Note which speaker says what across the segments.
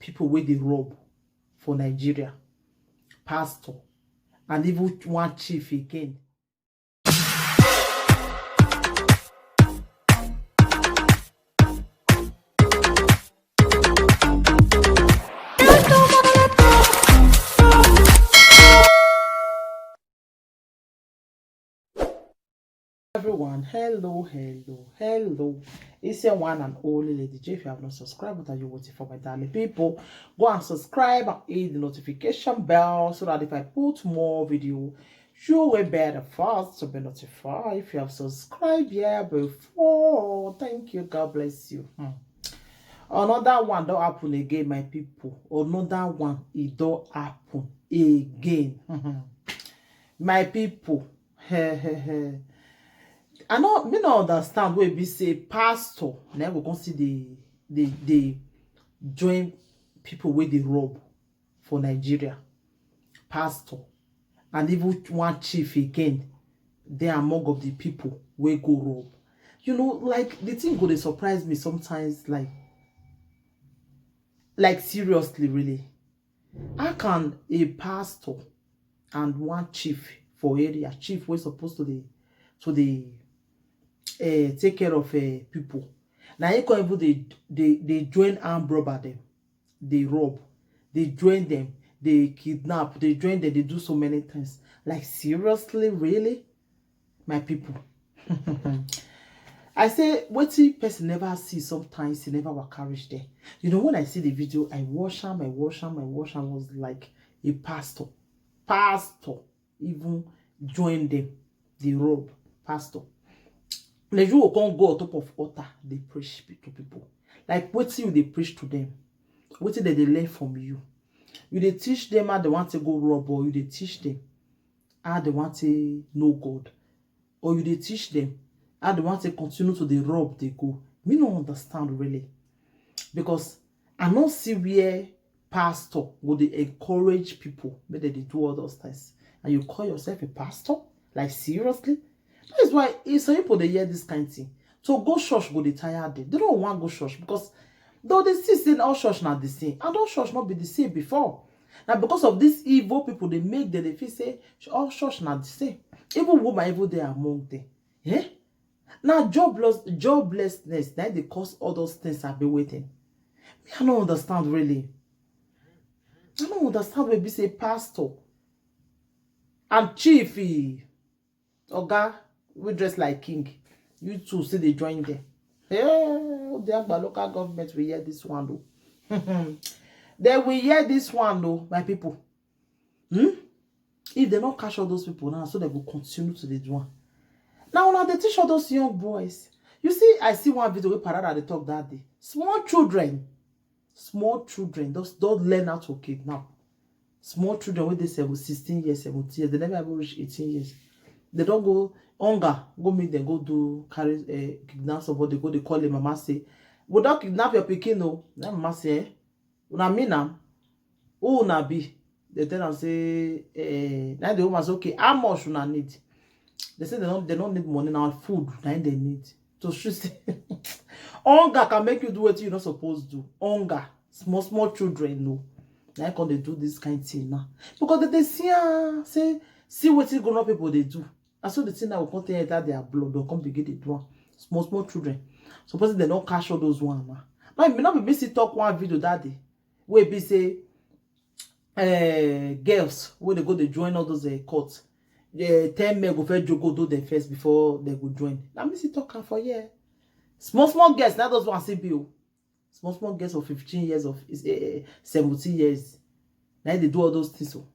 Speaker 1: people wey dey rob for Nigeria, pastor, and even one chief again. Everyone, hello. It's your one and only Lady J. If you have not subscribed, what are you waiting for, my darling people? Go and subscribe and hit the notification bell so that if I put more video, you will be the first to be notified. If you have subscribed here before, thank you. God bless you. Another one don't happen again, my people. Another one, it don't happen again. My people. I know me not understand where we say pastor. Now we can see the join people with the rob for Nigeria. Pastor. And even one chief again. They are among of the people where go rob. You know, like the thing go they surprise me sometimes, like seriously, really. How can a pastor and one chief for area, chief we're supposed to take care of people. Now you can even they join armed robber them, they rob, they join them, they kidnap, they join them, they do so many things. Like seriously, really, my people. I say what person never see sometimes he never will courage there. You know, when I see the video, I watch him, I was like a pastor even join them, they rob pastor. The you can't go on top of altar, they preach to people. Like what you they preach to them? What did they learn from you? You they teach them how they want to go rob, or you they teach them how they want to know God, or you they teach them how they want to continue to the rob they go. We don't understand really, because I don't see where pastor would they encourage people whether they do all those things, and you call yourself a pastor? Like seriously? That is why some people they hear this kind of thing. So go church go they tired. They don't want to go church because though they still say all church not the same, and all church not be the same before. Now because of this evil people they make them, they feel say all church not the same. Even woman evil they among them. Yeah? Now joblessness, now they cause all those things I've been waiting. I don't understand really. I don't understand when we say pastor and chiefy. Oga, we dress like king. You two see they join there. Yeah, the local government will hear this one though. They will hear this one though, my people. If they don't catch all those people now, so they will continue to the one. Now they teach all those young boys. You see, I see one video where Parada they talk that day. Small children, don't learn how to kidnap. Small children when they say 16 years, 17 years, they never ever reach 18 years. They don't go hunger, go make them go do carry kidnap somebody, go they call them mama say, would not kidnap your pikin no? Then mama say, una mean am, who una be? They tell them say, now the woman say, okay, how much una need? They say they don't need money now, food, now they need. So she say, hunger can make you do what you're not supposed to do. Hunger, small children no. Now can they do this kind of thing now? Because they see what grown-up people they do. And so the thing that will contain enter their blood, they'll come begin to do small children. Suppose they don't catch all those one now. Now it may not be busy talk one video that day where be say girls where they go they join all those courts. 10 men go first go do them first before they go join. Now me see talk for yeah. Small girls, not those one see bill. Small girls of 15 years of 17 years. Now they do all those things. So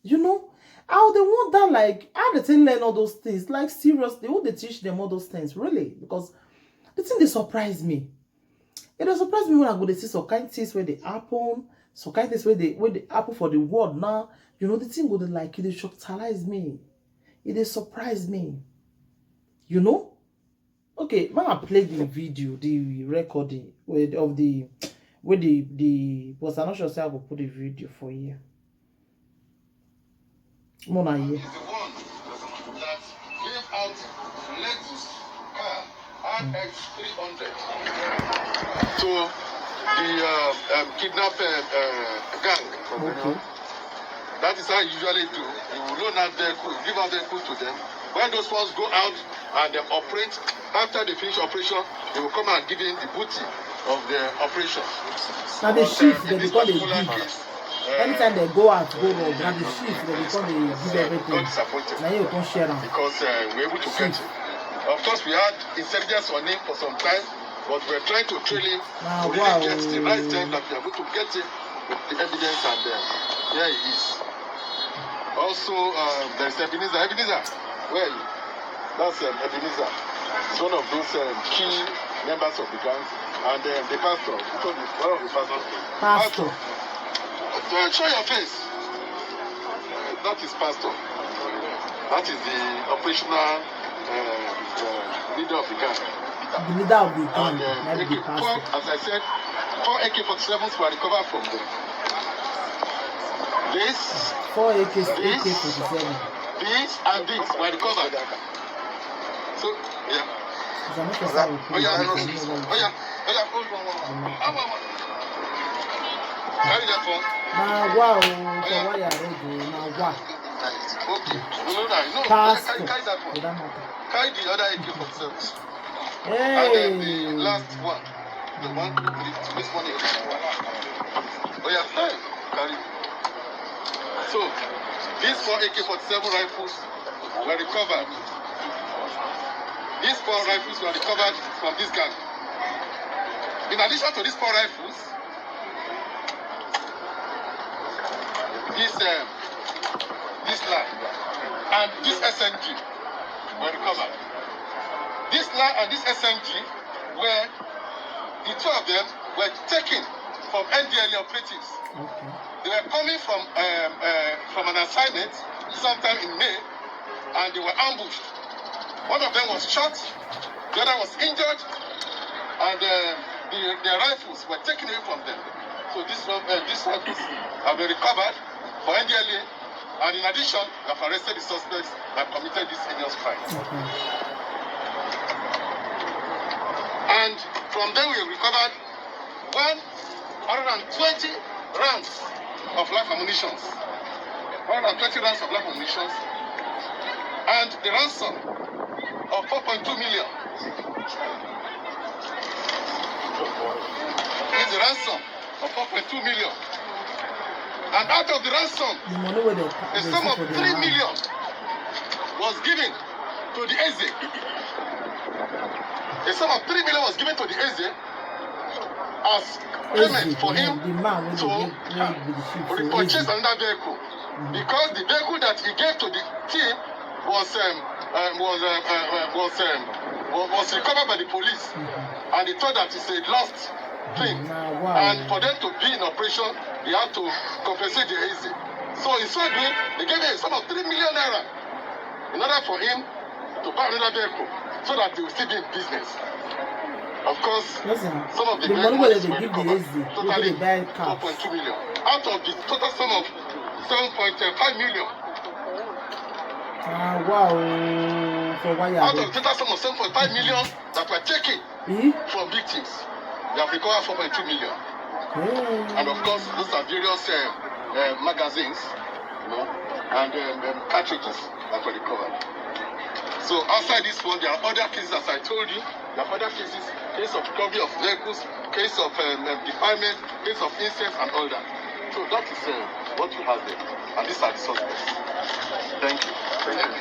Speaker 1: you know how they want that, like how they learn all those things, like seriously, would they teach them all those things really? Because the thing they surprise me. It does surprise me when I go to see some kind of things where they happen, some kind of things where they happen for the world now. You know the thing would like it shockalize me. It surprise me. You know? Okay, when I played the video, the recording of the but I'm not sure I will put the video for you. Mona here.
Speaker 2: Is the one that gave out Lexus car RX 300 to the kidnap gang from
Speaker 1: Okay.
Speaker 2: That is how you usually do. You will loan out vehicle, give out vehicle to them. When those ones go out and they operate, after they finish operation, they will come and give in the booty of the operation.
Speaker 1: Now the shift they
Speaker 2: in this
Speaker 1: become they
Speaker 2: particular
Speaker 1: give.
Speaker 2: case,
Speaker 1: Anytime they go out, go rob. Now the shift they become they give everything.
Speaker 2: got disappointed
Speaker 1: Now you can share them.
Speaker 2: because we're able to get him. Of course, we had intelligence on him for some time, but we're trying to trail him
Speaker 1: Now,
Speaker 2: to really
Speaker 1: wow.
Speaker 2: get the right time that we are going to get him with the evidence, and here he is. Also, there's Ebenezer. Ebenezer, well, that's Ebenezer. He's one of those key members of the gang, and the pastor. One of the pastors.
Speaker 1: Pastor.
Speaker 2: Show your face. That is pastor. That is the operational leader of the gang.
Speaker 1: The leader of the gang,
Speaker 2: And
Speaker 1: not the pastor.
Speaker 2: as I said, 4 AK-47s were recovered from them. This,
Speaker 1: 4 AK-47.
Speaker 2: this, and this were recovered. So, yeah.
Speaker 1: It's not for sale.
Speaker 2: Oh, yeah, hold on. Carry that phone.
Speaker 1: Now, wow. For why you ready? Now, wow.
Speaker 2: Okay. No.
Speaker 1: Pastor.
Speaker 2: Carry that
Speaker 1: For
Speaker 2: one.
Speaker 1: that matter.
Speaker 2: Carry the other AK-47s. And
Speaker 1: Hey.
Speaker 2: then the last one. The one, this one is. Oh, yeah, carry. So, these 4 AK-47 rifles were recovered. These 4 rifles were recovered from this gang. In addition to these 4 rifles, this line and this SMG were recovered. This line and this SMG were, the 2 of them were taken from NDLA operatives.
Speaker 1: Okay.
Speaker 2: They were coming from an assignment sometime in May, and they were ambushed. One of them was shot, the other was injured, and their rifles were taken away from them. So these rifles have been recovered for NDLA, and in addition, we have arrested the suspects that committed this heinous crime.
Speaker 1: Okay.
Speaker 2: And from them, we have recovered 120 rounds of live ammunition. 120 rounds of live ammunition. And the ransom of 4.2 million. Is the ransom of 4.2 million. And out of the ransom,
Speaker 1: The money where
Speaker 2: a sum of 3 million was given to the Eze. A sum of 3 million was given to the Eze as payment for him
Speaker 1: the man
Speaker 2: to repurchase another vehicle. Because the vehicle that he gave to the team was recovered by the police, and they thought that it's a lost thing.
Speaker 1: Wow.
Speaker 2: And for them to be in operation, they had to compensate the Eze. So in so doing, they gave him a sum of 3 million naira in order for him to buy another vehicle, so that they will still be in business. Of course,
Speaker 1: listen,
Speaker 2: some of the
Speaker 1: money where they
Speaker 2: were
Speaker 1: give the
Speaker 2: recovered,
Speaker 1: Eze,
Speaker 2: totally
Speaker 1: they buy cars.
Speaker 2: 4.2 million. Out of the total sum of 7.5 million.
Speaker 1: Wow. For why you
Speaker 2: Out of the total sum of 7.5 million that were taken from victims, they have recovered 4.2 million. And of course, those are various magazines, and cartridges that were recovered. So outside this one, there are other cases, as I told you. There are other cases, case of recovery of vehicles, case of defilement, case of incest, and all that. So that is what we have there. And these are the suspects. Thank you.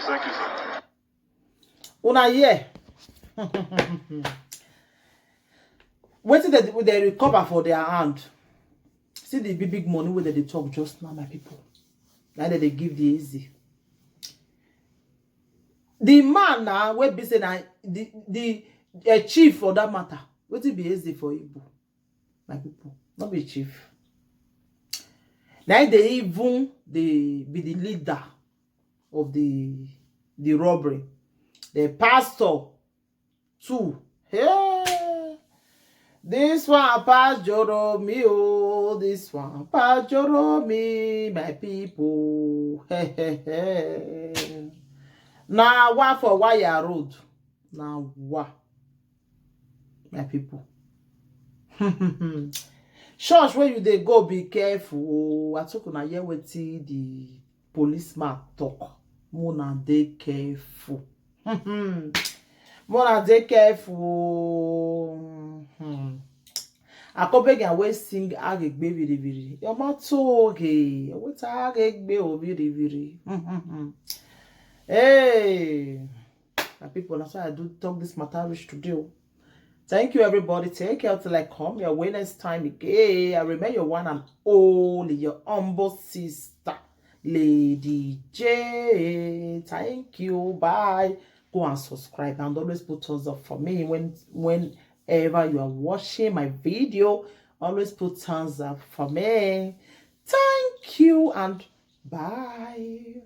Speaker 2: Thank you, sir.
Speaker 1: Una yeah. What did they recover for their hand? See the big money where they talk just now, my people. Now that they give the easy. The man now, we be saying the chief for that matter. What it be easy for you, my people? Not be chief. Now they even be the leader of the robbery. The pastor too. Hey, this one pass Joro me, oh, this one pass Joro me, my people. Hey. Now what for wire road? Now what, my people? Church where you dey go, be careful. I took on a year with the policeman talk. Mona dey careful. Mona dey careful. I come beg and we sing agegbe viri viri. Your matoge. What agegbe o viri viri. Hey, my people, that's why I do talk this matter rich today. Thank you, everybody. Take care till I come your way next time again. I remember your one and only, your humble sister, Lady J. Thank you. Bye. Go and subscribe and always put thumbs up for me whenever you are watching my video. Always put thumbs up for me. Thank you and bye.